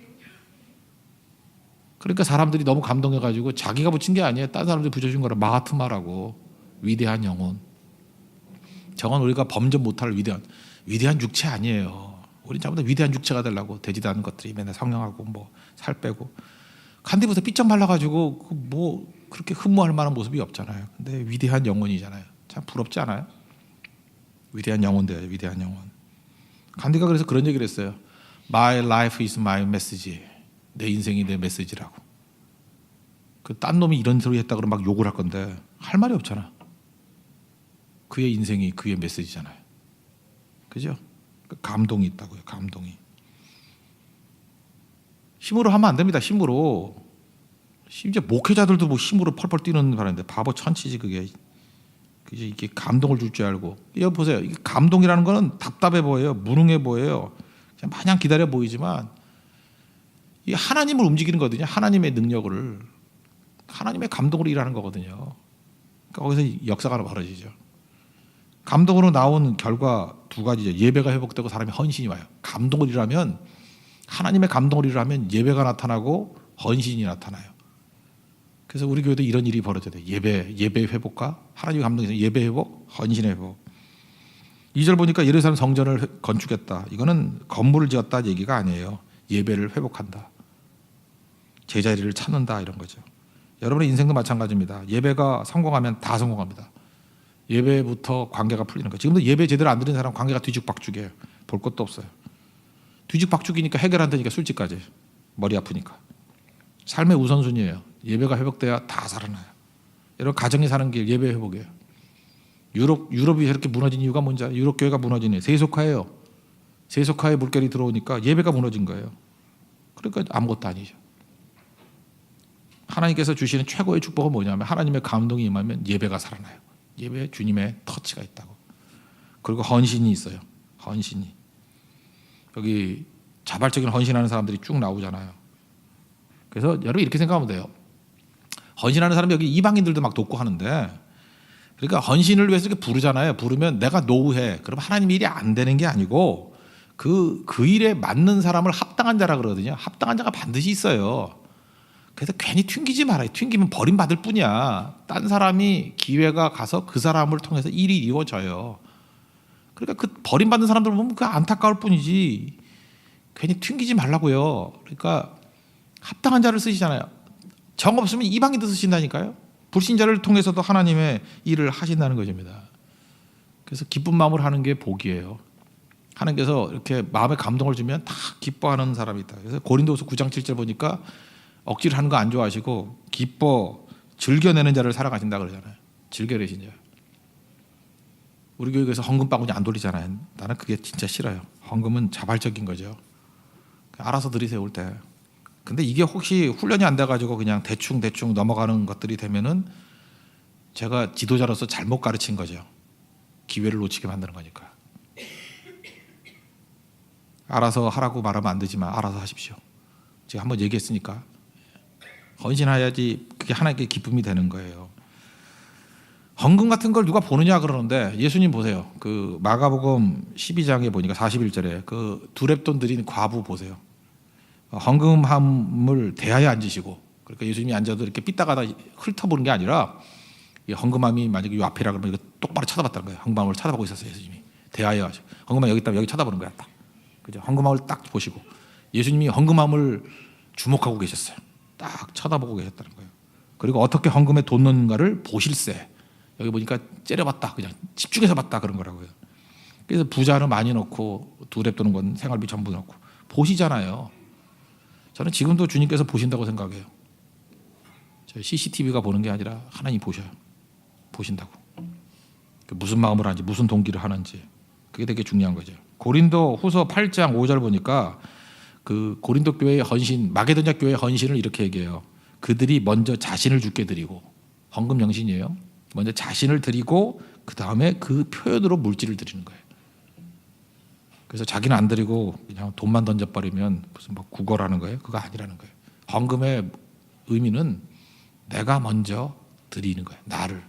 그러니까 사람들이 너무 감동해가지고 자기가 붙인 게 아니에요. 다른 사람들이 붙여준 거라 마하트마라고 위대한 영혼. 저건 우리가 범접 못할 위대한 육체 아니에요. 우리 전부 다 위대한 육체가 되려고 되지도 않은 것들이 맨날 성령하고 뭐 살 빼고 간디부터 삐쩍 말라가지고 뭐 그렇게 흠모할 만한 모습이 없잖아요. 근데 위대한 영혼이잖아요. 참 부럽지 않아요? 위대한 영혼 돼요. 위대한 영혼. 간디가 그래서 그런 얘기를 했어요. My life is my message. 내 인생이 내 메시지라고. 그 딴 놈이 이런 소리 했다 그러면 막 욕을 할 건데 할 말이 없잖아. 그의 인생이 그의 메시지잖아요. 그죠? 감동이 있다고요. 감동이. 힘으로 하면 안 됩니다. 힘으로. 심지어 목회자들도 뭐 힘으로 펄펄 뛰는 바람인데 바보 천치지 그게. 그게 이게 감동을 줄 줄 알고. 이거 보세요. 이게 감동이라는 거는 답답해 보여요. 무능해 보여요. 그냥 마냥 기다려 보이지만 이게 하나님을 움직이는 거거든요. 하나님의 능력을. 하나님의 감동으로 일하는 거거든요. 그러니까 거기서 역사가 벌어지죠. 감동으로 나온 결과 두 가지죠. 예배가 회복되고 사람이 헌신이 와요. 감동을 일하면 하나님의 감동을 일하면 예배가 나타나고 헌신이 나타나요. 그래서 우리 교회도 이런 일이 벌어져야 돼요. 예배 회복과 하나님의 감동에서 예배 회복, 헌신의 회복. 2절 보니까 예루살렘 성전을 건축했다. 이거는 건물을 지었다 얘기가 아니에요. 예배를 회복한다. 제자리를 찾는다 이런 거죠. 여러분의 인생도 마찬가지입니다. 예배가 성공하면 다 성공합니다. 예배부터 관계가 풀리는 거예요. 지금도 예배 제대로 안 드리는 사람 관계가 뒤죽박죽이에요. 볼 것도 없어요. 뒤죽박죽이니까 해결 안 되니까 술집까지. 머리 아프니까. 삶의 우선순위예요. 예배가 회복돼야 다 살아나요. 여러분 가정이 사는 길 예배 회복이에요. 유럽이 이렇게 무너진 이유가 뭔지 알아요? 유럽 교회가 무너진 이유예요. 세속화예요. 세속화의 물결이 들어오니까 예배가 무너진 거예요. 그러니까 아무것도 아니죠. 하나님께서 주시는 최고의 축복은 뭐냐면 하나님의 감동이 임하면 예배가 살아나요. 예배에 주님의 터치가 있다고. 그리고 헌신이 있어요. 헌신이. 여기 자발적인 헌신하는 사람들이 쭉 나오잖아요. 그래서 여러분 이렇게 생각하면 돼요. 헌신하는 사람이 여기 이방인들도 막 돕고 하는데 그러니까 헌신을 위해서 이렇게 부르잖아요. 부르면 내가 노우해. 그럼 하나님 일이 안 되는 게 아니고 그 일에 맞는 사람을 합당한 자라 그러거든요. 합당한 자가 반드시 있어요. 그래서 괜히 튕기지 말아요. 튕기면 버림받을 뿐이야. 딴 사람이 기회가 가서 그 사람을 통해서 일이 이루어져요. 그러니까 그 버림받는 사람들 보면 그 안타까울 뿐이지 괜히 튕기지 말라고요. 그러니까 합당한 자를 쓰시잖아요. 정 없으면 이방인도 쓰신다니까요. 불신자를 통해서도 하나님의 일을 하신다는 것입니다. 그래서 기쁜 마음으로 하는 게 복이에요. 하나님께서 이렇게 마음에 감동을 주면 다 기뻐하는 사람이 있다. 그래서 고린도후서 9장 7절 보니까 억지로 하는 거 안 좋아하시고 기뻐 즐겨내는 자를 사랑하신다 그러잖아요. 즐겨내신 자. 우리 교회에서 헌금 바구니 안 돌리잖아요. 나는 그게 진짜 싫어요. 헌금은 자발적인 거죠. 알아서 드리세요 올 때. 근데 이게 혹시 훈련이 안 돼가지고 그냥 대충 넘어가는 것들이 되면은 제가 지도자로서 잘못 가르친 거죠. 기회를 놓치게 만드는 거니까. 알아서 하라고 말하면 안 되지만 알아서 하십시오. 제가 한번 얘기했으니까 헌신해야지 그게 하나님께 기쁨이 되는 거예요. 헌금 같은 걸 누가 보느냐 그러는데 예수님 보세요. 그 마가복음 12장에 보니까 41절에 그 두렙돈 드린 과부 보세요. 헌금함을 대하에 앉으시고, 그러니까 예수님이 앉아도 이렇게 삐딱하다 훑어보는 게 아니라 이 헌금함이 만약에 이 앞이라 그러면 이거 똑바로 쳐다봤다는 거예요. 헌금함을 쳐다보고 있었어요. 예수님이 대하에 가지고 헌금함 여기 있다면 여기 쳐다보는 거야. 딱. 그죠? 헌금함을 딱 보시고 예수님이 헌금함을 주목하고 계셨어요. 딱 쳐다보고 계셨다는 거예요. 그리고 어떻게 헌금에 돈 넣는가를 보실세. 여기 보니까 째려봤다, 그냥 집중해서 봤다 그런 거라고요. 그래서 부자는 많이 넣고 두렙 도는 건 생활비 전부 넣고 보시잖아요. 저는 지금도 주님께서 보신다고 생각해요. 저 CCTV가 보는 게 아니라 하나님 보셔요. 보신다고. 무슨 마음을 하는지 무슨 동기를 하는지 그게 되게 중요한 거죠. 고린도 후서 8장 5절 보니까 그 고린도 교회의 헌신, 마게도냐 교회의 헌신을 이렇게 얘기해요. 그들이 먼저 자신을 주께 드리고, 헌금 정신이에요. 먼저 자신을 드리고 그 다음에 그 표현으로 물질을 드리는 거예요. 그래서 자기는 안 드리고 그냥 돈만 던져버리면 무슨 뭐 구걸하는 거예요? 그거 아니라는 거예요. 헌금의 의미는 내가 먼저 드리는 거예요. 나를.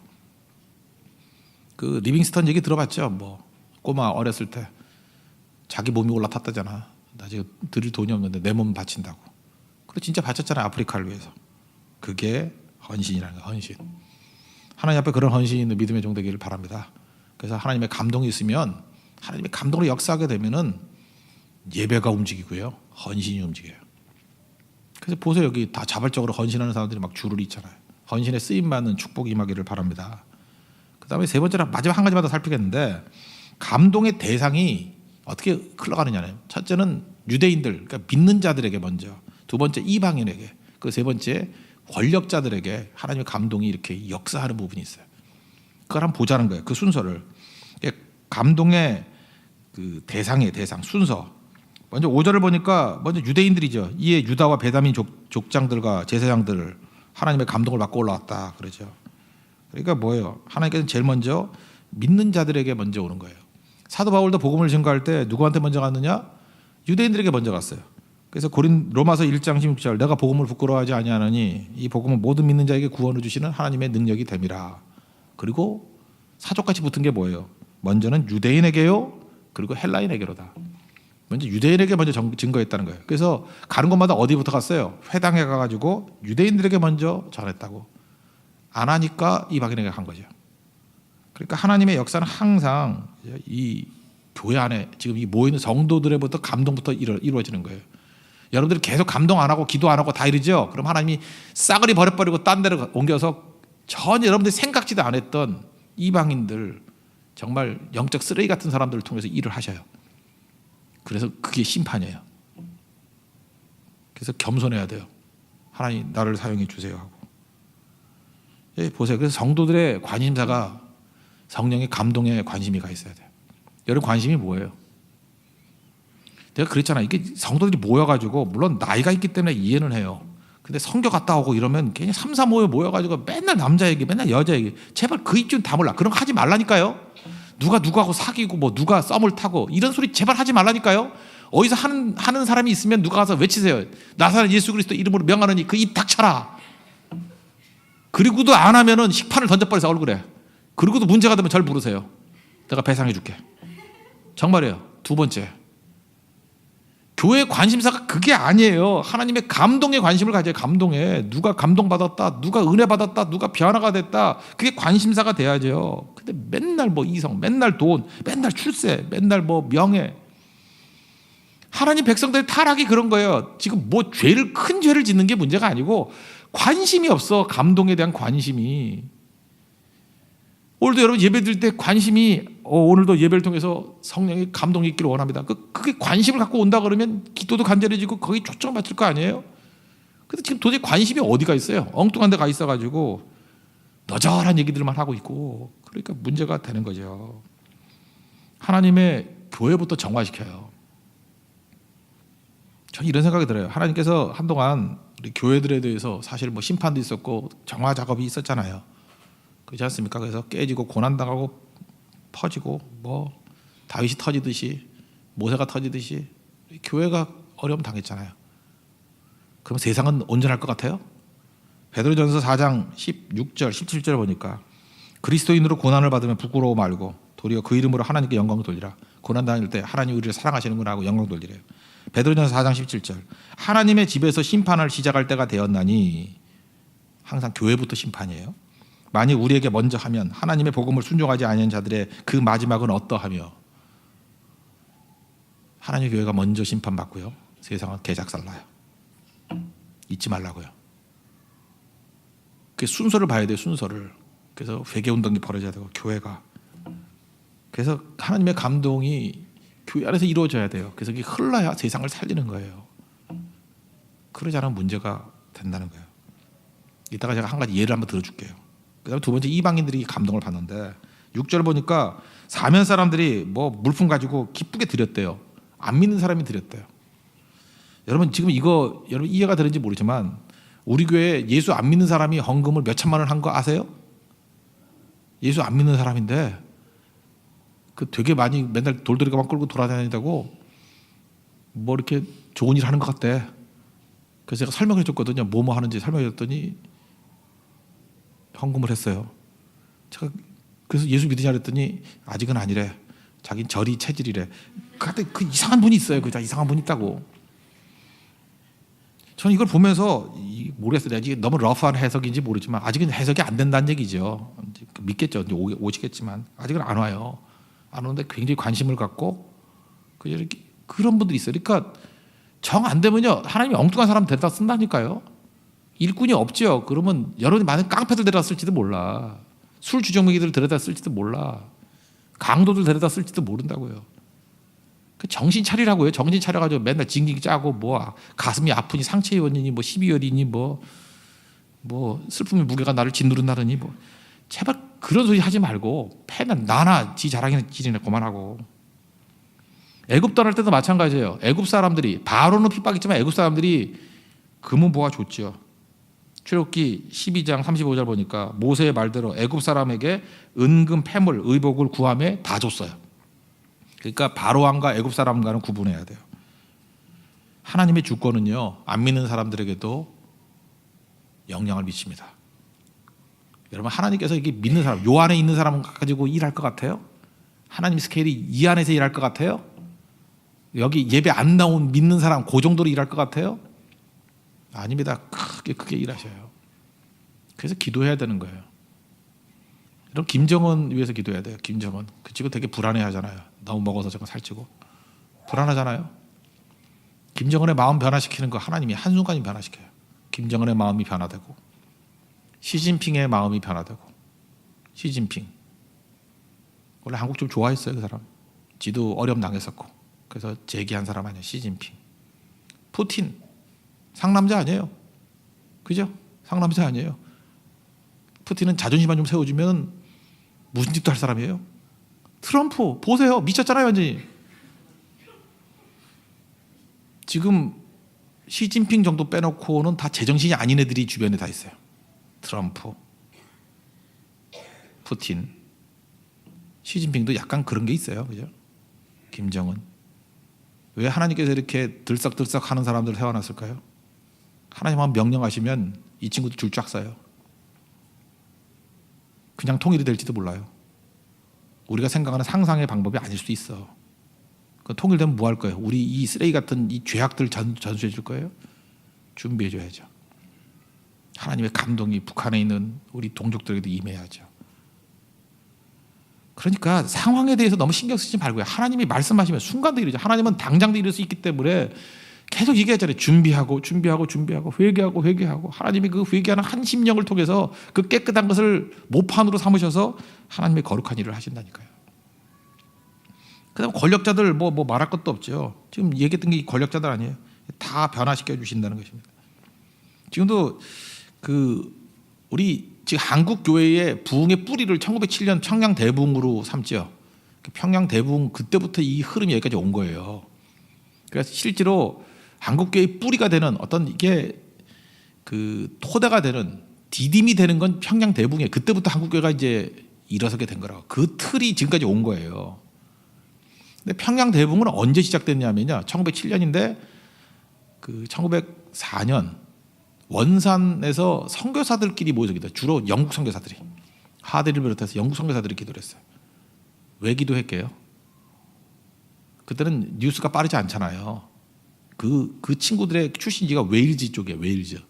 그 리빙스턴 얘기 들어봤죠? 뭐 꼬마 어렸을 때 자기 몸이 올라탔다잖아. 나 지금 드릴 돈이 없는데 내 몸 바친다고. 그래 진짜 바쳤잖아요. 아프리카를 위해서. 그게 헌신이라는 거예요. 헌신. 하나님 앞에 그런 헌신이 있는 믿음의 종 되기를 바랍니다. 그래서 하나님의 감동이 있으면, 하나님의 감동으로 역사하게 되면은 예배가 움직이고요, 헌신이 움직여요. 그래서 보세요, 여기 다 자발적으로 헌신하는 사람들이 막 줄을 잇잖아요. 헌신에 쓰임 받는 축복이 임하기를 바랍니다. 그 다음에 세 번째로 마지막 한 가지만 더 살피겠는데, 감동의 대상이 어떻게 흘러가느냐는, 첫째는 유대인들, 그러니까 믿는 자들에게 먼저, 두 번째 이방인에게, 그 세 번째 권력자들에게 하나님의 감동이 이렇게 역사하는 부분이 있어요. 그걸 한번 보자는 거예요. 그 순서를. 감동의 그 대상 순서. 먼저 5절을 보니까 먼저 유대인들이죠. 이에 유다와 베냐민 족장들과 제사장들 하나님의 감동을 받고 올라왔다 그러죠. 그러니까 뭐예요? 하나님께서는 제일 먼저 믿는 자들에게 먼저 오는 거예요. 사도 바울도 복음을 증거할 때 누구한테 먼저 갔느냐? 유대인들에게 먼저 갔어요. 그래서 로마서 1장 16절, 내가 복음을 부끄러워하지 아니하노니 이 복음은 모든 믿는 자에게 구원을 주시는 하나님의 능력이 됨이라. 그리고 사족같이 붙은 게 뭐예요? 먼저는 유대인에게요, 그리고 헬라인에게로다. 먼저 유대인에게 먼저 증거했다는 거예요. 그래서 가는 곳마다 어디부터 갔어요? 회당에 가가지고 유대인들에게 먼저 전했다고. 안 하니까 이방인에게 간 거죠. 그러니까 하나님의 역사는 항상 이 교회 안에 지금 이 모이는 성도들의부터 감동부터 이루어지는 거예요. 여러분들이 계속 감동 안 하고 기도 안 하고 다 이러죠. 그럼 하나님이 싸그리 버려버리고 딴 데로 옮겨서 전혀 여러분들이 생각지도 안 했던 이방인들, 정말 영적 쓰레기 같은 사람들을 통해서 일을 하셔요. 그래서 그게 심판이에요. 그래서 겸손해야 돼요. 하나님 나를 사용해 주세요 하고. 보세요. 그래서 성도들의 관심사가 성령의 감동에 관심이 가 있어야 돼요. 여러분 관심이 뭐예요? 내가 그랬잖아. 이게 성도들이 모여가지고, 물론 나이가 있기 때문에 이해는 해요. 근데 성교 갔다 오고 이러면 괜히 3, 4, 5에 모여가지고 맨날 남자 얘기, 맨날 여자 얘기. 제발 그 입 좀 다물라. 그런 거 하지 말라니까요. 누가 누구하고 사귀고 뭐 누가 썸을 타고 이런 소리 제발 하지 말라니까요. 어디서 하는 사람이 있으면 누가 가서 외치세요. 나사렛 예수 그리스도 이름으로 명하노니 그 입 닥쳐라. 그리고도 안 하면은 식판을 던져버려서 얼굴에. 그리고도 문제가 되면 절 부르세요. 내가 배상해 줄게. 정말이에요. 두 번째, 교회의 관심사가 그게 아니에요. 하나님의 감동에 관심을 가져요. 감동에. 누가 감동받았다, 누가 은혜 받았다, 누가 변화가 됐다, 그게 관심사가 돼야죠. 근데 맨날 뭐 이성, 맨날 돈, 맨날 출세, 맨날 뭐 명예. 하나님 백성들의 타락이 그런 거예요. 지금 뭐 큰 죄를 짓는 게 문제가 아니고 관심이 없어. 감동에 대한 관심이. 오늘도 여러분 예배 드릴 때 관심이, 오늘도 예배를 통해서 성령의 감동이 있기를 원합니다. 그게 관심을 갖고 온다 그러면 기도도 간절해지고 거기 초점을 맞출 거 아니에요? 근데 지금 도대체 관심이 어디가 있어요? 엉뚱한 데 가 있어가지고 너절한 얘기들만 하고 있고, 그러니까 문제가 되는 거죠. 하나님의 교회부터 정화시켜요. 저는 이런 생각이 들어요. 하나님께서 한동안 우리 교회들에 대해서 사실 뭐 심판도 있었고 정화 작업이 있었잖아요. 그렇지 않습니까? 그래서 깨지고 고난당하고 퍼지고 뭐 다윗이 터지듯이 모세가 터지듯이 교회가 어려움 당했잖아요. 그럼 세상은 온전할 것 같아요? 베드로전서 4장 16절 17절 보니까 그리스도인으로 고난을 받으면 부끄러워 말고 도리어 그 이름으로 하나님께 영광을 돌리라. 고난 당할 때 하나님 우리를 사랑하시는구나 하고 영광 돌리래요. 베드로전서 4장 17절 하나님의 집에서 심판을 시작할 때가 되었나니 항상 교회부터 심판이에요. 만일 우리에게 먼저 하면 하나님의 복음을 순종하지 아니한 자들의 그 마지막은 어떠하며 하나님의 교회가 먼저 심판받고요. 세상은 개작살나요. 잊지 말라고요. 그 순서를 봐야 돼요. 순서를. 그래서 회개운동이 벌어져야 되고 교회가. 그래서 하나님의 감동이 교회 안에서 이루어져야 돼요. 그래서 이게 흘러야 세상을 살리는 거예요. 그러지 않으면 문제가 된다는 거예요. 이따가 제가 한 가지 예를 한번 들어줄게요. 그 다음에 두 번째 이방인들이 감동을 받는데 6절 보니까 사면 사람들이 뭐 물품 가지고 기쁘게 드렸대요. 안 믿는 사람이 드렸대요. 여러분 지금 이거 여러분 이해가 되는지 모르지만 우리 교회에 예수 안 믿는 사람이 헌금을 몇 천만 원 한 거 아세요? 예수 안 믿는 사람인데 그 되게 많이 맨날 돌돌이가만 끌고 돌아다닌다고 뭐 이렇게 좋은 일 하는 것 같대. 그래서 제가 설명해 줬거든요. 뭐뭐 하는지 설명해 줬더니 헌금을 했어요. 제가 그래서 예수 믿으냐 그랬더니 아직은 아니래. 자기는 절이 체질이래. 근데 그 이상한 분이 있어요. 그 이상한 분이 있다고. 저는 이걸 보면서 모르겠어요. 이게 너무 러프한 해석인지 모르지만 아직은 해석이 안 된다는 얘기죠. 믿겠죠. 이제 오시겠지만 아직은 안 와요. 안 오는데 굉장히 관심을 갖고 그런 분들이 있어요. 그러니까 정 안 되면요 하나님이 엉뚱한 사람 데려다 쓴다니까요. 일꾼이 없죠. 그러면 여러분이 많은 깡패들 데려다 쓸지도 몰라. 술 주정뱅이들 데려다 쓸지도 몰라. 강도들 데려다 쓸지도 모른다고요. 정신 차리라고요. 정신 차려가지고 맨날 징징 짜고 뭐 가슴이 아프니 상처 입었니 뭐 12월이니 뭐 슬픔의 무게가 나를 짓누른다느니 뭐 제발 그런 소리 하지 말고 패는 나나 지 자랑이나 지리나 그만하고. 애굽 떠날 때도 마찬가지예요. 애굽 사람들이 바로는 핍박했지만 애굽 사람들이 금은 보아 줬죠. 출애굽기 12장 35절 보니까 모세의 말대로 애굽 사람에게 은금 패물 의복을 구하며 다 줬어요. 그러니까 바로 왕과 애굽 사람과는 구분해야 돼요. 하나님의 주권은요 안 믿는 사람들에게도 영향을 미칩니다. 여러분 하나님께서 이게 믿는 사람, 요 안에 있는 사람 가지고 일할 것 같아요? 하나님 스케일이 이 안에서 일할 것 같아요? 여기 예배 안 나온 믿는 사람 그 정도로 일할 것 같아요? 아닙니다. 크게 일하셔요. 그래서 기도해야 되는 거예요. 여러분 김정은 위해서 기도해야 돼요. 김정은 그 지금 되게 불안해하잖아요. 너무 먹어서 제가 살찌고 불안하잖아요. 김정은의 마음 변화시키는 거 하나님이 한순간에 변화시켜요. 김정은의 마음이 변화되고 시진핑의 마음이 변화되고. 시진핑 원래 한국 좀 좋아했어요. 그 사람 지도 어려움 당했었고 그래서 재기한 사람 아니에요. 시진핑. 푸틴 상남자 아니에요. 그죠? 상남자 아니에요. 푸틴은 자존심만 좀 세워주면 무슨 짓도 할 사람이에요. 트럼프 보세요. 미쳤잖아요. 완전히. 지금 시진핑 정도 빼놓고는 다 제정신이 아닌 애들이 주변에 다 있어요. 트럼프, 푸틴, 시진핑도 약간 그런 게 있어요. 그죠? 김정은. 왜 하나님께서 이렇게 들썩들썩 하는 사람들을 세워놨을까요? 하나님만 명령하시면 이 친구도 줄 쫙 써요. 그냥 통일이 될지도 몰라요. 우리가 생각하는 상상의 방법이 아닐 수도 있어. 통일되면 뭐 할 거예요? 우리 이 쓰레기 같은 이 죄악들 전수해 줄 거예요? 준비해 줘야죠. 하나님의 감동이 북한에 있는 우리 동족들에게도 임해야죠. 그러니까 상황에 대해서 너무 신경 쓰지 말고요. 하나님이 말씀하시면 순간도 이루죠. 하나님은 당장도 이룰 수 있기 때문에 계속 얘기하잖아요. 준비하고 회개하고 하나님이 그 회개하는 한 심령을 통해서 그 깨끗한 것을 모판으로 삼으셔서 하나님의 거룩한 일을 하신다니까요. 그다음 권력자들 뭐 말할 것도 없죠. 지금 얘기했던 게 권력자들 아니에요. 다 변화시켜 주신다는 것입니다. 지금도 우리 지금 한국 교회의 부흥의 뿌리를 1907년 청량 대부흥으로 삼죠. 평양 대붕 그때부터 이 흐름이 여기까지 온 거예요. 그래서 실제로 한국교회의 뿌리가 되는 어떤 이게 그 토대가 되는 디딤이 되는 건 평양 대붕에 그때부터 한국교회가 이제 일어서게 된 거라고. 그 틀이 지금까지 온 거예요. 근데 평양 대붕은 언제 시작됐냐면요. 1907년인데 그 1904년 원산에서 선교사들끼리 모여서 기도. 주로 영국 선교사들이 하대를 비롯해서 영국 선교사들이 기도를 했어요. 왜 기도했게요? 그때는 뉴스가 빠르지 않잖아요. 그 친구들의 출신지가 웨일즈 쪽이에요. 웨일즈.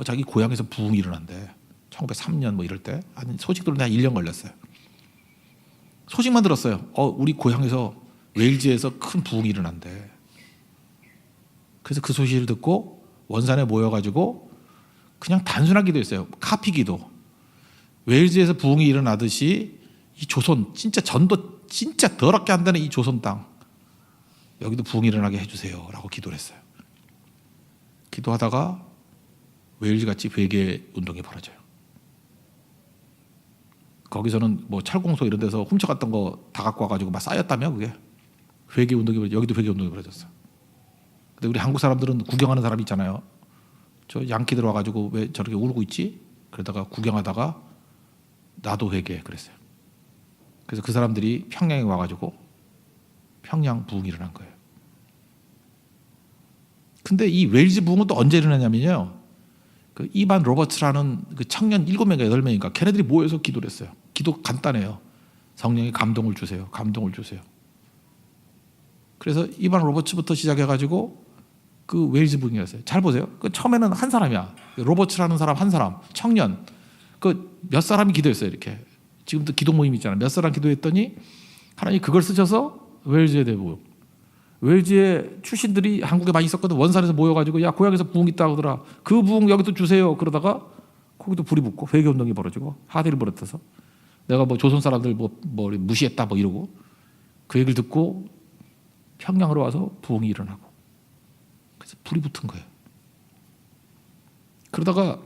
자기 고향에서 부흥이 일어난대. 1903년 뭐 이럴 때. 아니, 소식 들으면 한 1년 걸렸어요. 소식만 들었어요. 우리 고향에서 웨일즈에서 큰 부흥이 일어난대. 그래서 그 소식을 듣고 원산에 모여가지고 그냥 단순한 기도했어요. 카피 기도. 웨일즈에서 부흥이 일어나듯이 이 조선 진짜 전도 진짜 더럽게 한다는 이 조선 땅 여기도 부흥이 일어나게 해주세요라고 기도를 했어요. 기도하다가 웨일즈 같이 회개 운동이 벌어져요. 거기서는 뭐 철공소 이런 데서 훔쳐갔던 거 다 갖고 와가지고 막 쌓였다며 그게 회개 운동이 여기도 회개 운동이 벌어졌어. 근데 우리 한국 사람들은 구경하는 사람이 있잖아요. 저 양키들 와가지고 왜 저렇게 울고 있지? 그러다가 구경하다가 나도 회개 그랬어요. 그래서 그 사람들이 평양에 와가지고 평양 부흥이 일어난 거예요. 근데 이 웨일즈 부흥은 또 언제 일어나냐면요. 그 이반 로버츠라는 그 청년 7명인가 8명인가 걔네들이 모여서 기도를 했어요. 기도 간단해요. 성령의 감동을 주세요. 감동을 주세요. 그래서 이반 로버츠부터 시작해가지고 그 웨일즈 부흥이었어요. 잘 보세요. 그 처음에는 한 사람이야. 로버츠라는 사람 한 사람 청년 그 몇 사람이 기도했어요. 이렇게 지금도 기도 모임 있잖아요. 몇 사람 기도했더니 하나님 그걸 쓰셔서 웨일즈에 대부흥. 웨일즈의 출신들이 한국에 많이 있었거든. 원산에서 모여가지고 야 고향에서 부흥 있다고 하더라. 그 부흥 여기도 주세요. 그러다가 거기도 불이 붙고 회개운동이 벌어지고 하대를 벌어져서 내가 뭐 조선 사람들 뭐 무시했다 뭐 이러고 그 얘기를 듣고 평양으로 와서 부흥이 일어나고 그래서 불이 붙은 거예요. 그러다가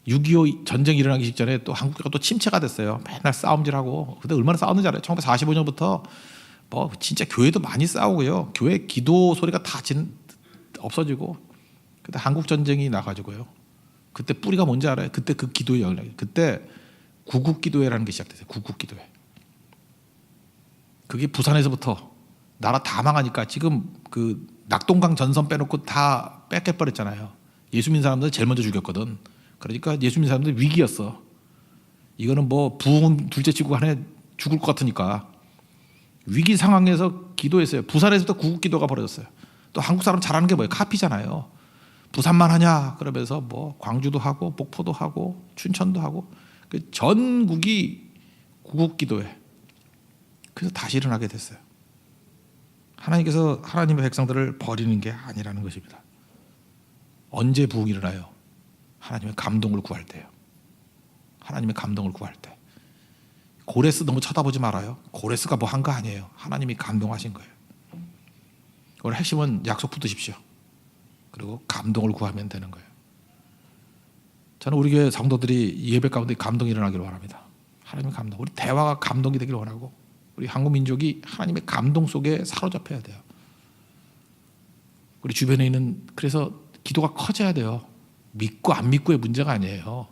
6.25 전쟁이 일어나기 직전에 또 한국교회가 또 침체가 됐어요. 맨날 싸움질하고. 근데 얼마나 싸웠는지 알아요? 1945년부터 뭐 진짜 교회도 많이 싸우고요. 교회 기도 소리가 다 없어지고. 그때 한국 전쟁이 나가지고요. 그때 뿌리가 뭔지 알아요? 그때 그 기도의 영향. 그때 구국기도회라는 게 시작됐어요. 구국기도회. 그게 부산에서부터 나라 다 망하니까 지금 그 낙동강 전선 빼놓고 다 뺏겨버렸잖아요. 예수 믿는 사람들 제일 먼저 죽였거든. 그러니까 예수 믿는 사람들 위기였어. 이거는 뭐 부흥은 둘째치고 하네 죽을 것 같으니까 위기 상황에서 기도했어요. 부산에서부터 구국기도가 벌어졌어요. 또 한국 사람 잘하는 게 뭐예요? 카피잖아요. 부산만 하냐? 그러면서 뭐 광주도 하고 목포도 하고 춘천도 하고 그 전국이 구국기도회. 그래서 다시 일어나게 됐어요. 하나님께서 하나님의 백성들을 버리는 게 아니라는 것입니다. 언제 부흥이 일어나요? 하나님의 감동을 구할 때요. 하나님의 감동을 구할 때. 고레스 너무 쳐다보지 말아요. 고레스가 뭐 한 거 아니에요. 하나님이 감동하신 거예요. 오늘 핵심은 약속 붙드십시오. 그리고 감동을 구하면 되는 거예요. 저는 우리 교회 성도들이 예배 가운데 감동이 일어나기를 원합니다. 하나님의 감동. 우리 대화가 감동이 되기를 원하고 우리 한국 민족이 하나님의 감동 속에 사로잡혀야 돼요. 우리 주변에 있는 그래서 기도가 커져야 돼요. 믿고 안 믿고의 문제가 아니에요.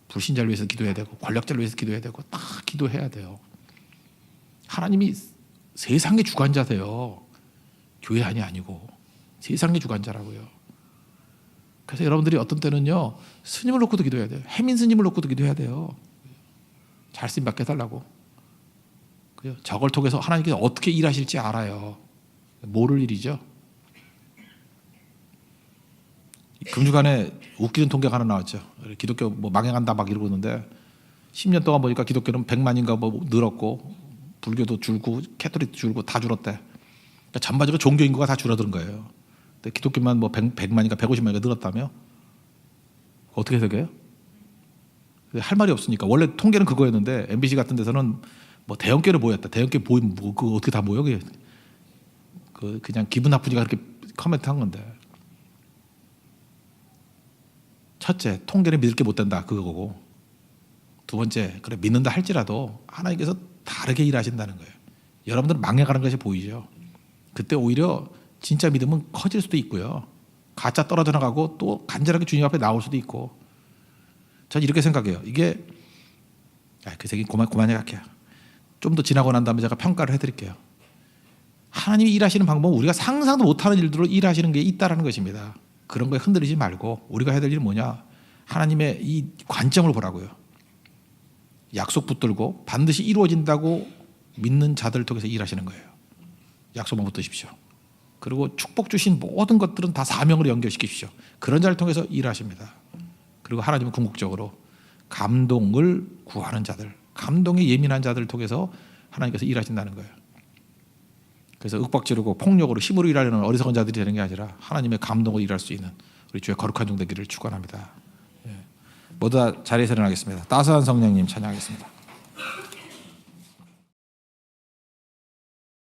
불신자를 위해서 기도해야 되고 권력자를 위해서 기도해야 되고 다 기도해야 돼요. 하나님이 세상의 주관자세요. 교회 안이 아니고 세상의 주관자라고요. 그래서 여러분들이 어떤 때는요 스님을 놓고도 기도해야 돼요. 해민 스님을 놓고도 기도해야 돼요. 잘 쓰임 받게 해달라고. 저걸 통해서 하나님께서 어떻게 일하실지 알아요. 모를 일이죠. 금주간에 웃기는 통계가 하나 나왔죠. 기독교 뭐 망해간다 막 이러고 있는데 10년 동안 보니까 기독교는 100만인가 뭐 늘었고 불교도 줄고 캐톨릭도 줄고 다 줄었대. 그러니까 전반적으로 종교 인구가 다 줄어드는 거예요. 근데 기독교만 뭐 100만인가 150만인가 늘었다며? 어떻게 해석해요? 할 말이 없으니까. 원래 통계는 그거였는데 MBC 같은 데서는 뭐 대형교를 모였다. 대형교 모임 뭐 그거 어떻게 다 모여? 그냥 기분 나쁘니까 그렇게 커멘트한 건데. 첫째, 통계를 믿을 게 못 된다. 그거고. 두 번째, 그래 믿는다 할지라도 하나님께서 다르게 일하신다는 거예요. 여러분들은 망해가는 것이 보이죠. 그때 오히려 진짜 믿음은 커질 수도 있고요. 가짜 떨어져 나가고 또 간절하게 주님 앞에 나올 수도 있고. 저는 이렇게 생각해요. 이게 그 얘기 그만해 갈게요. 좀 더 지나고 난 다음에 제가 평가를 해드릴게요. 하나님이 일하시는 방법은 우리가 상상도 못하는 일들로 일하시는 게 있다라는 것입니다. 그런 거에 흔들리지 말고 우리가 해야 될 일은 뭐냐? 하나님의 이 관점을 보라고요. 약속 붙들고 반드시 이루어진다고 믿는 자들을 통해서 일하시는 거예요. 약속만 붙드십시오. 그리고 축복 주신 모든 것들은 다 사명으로 연결시키십시오. 그런 자를 통해서 일하십니다. 그리고 하나님은 궁극적으로 감동을 구하는 자들, 감동에 예민한 자들을 통해서 하나님께서 일하신다는 거예요. 그래서 윽박지르고 폭력으로 힘으로 일하려는 어리석은 자들이 되는 게 아니라 하나님의 감동으로 일할 수 있는 우리 주의 거룩한 종 되기를 축원합니다. 모두 다 자리에서 일어나겠습니다. 따스한 성령님 찬양하겠습니다.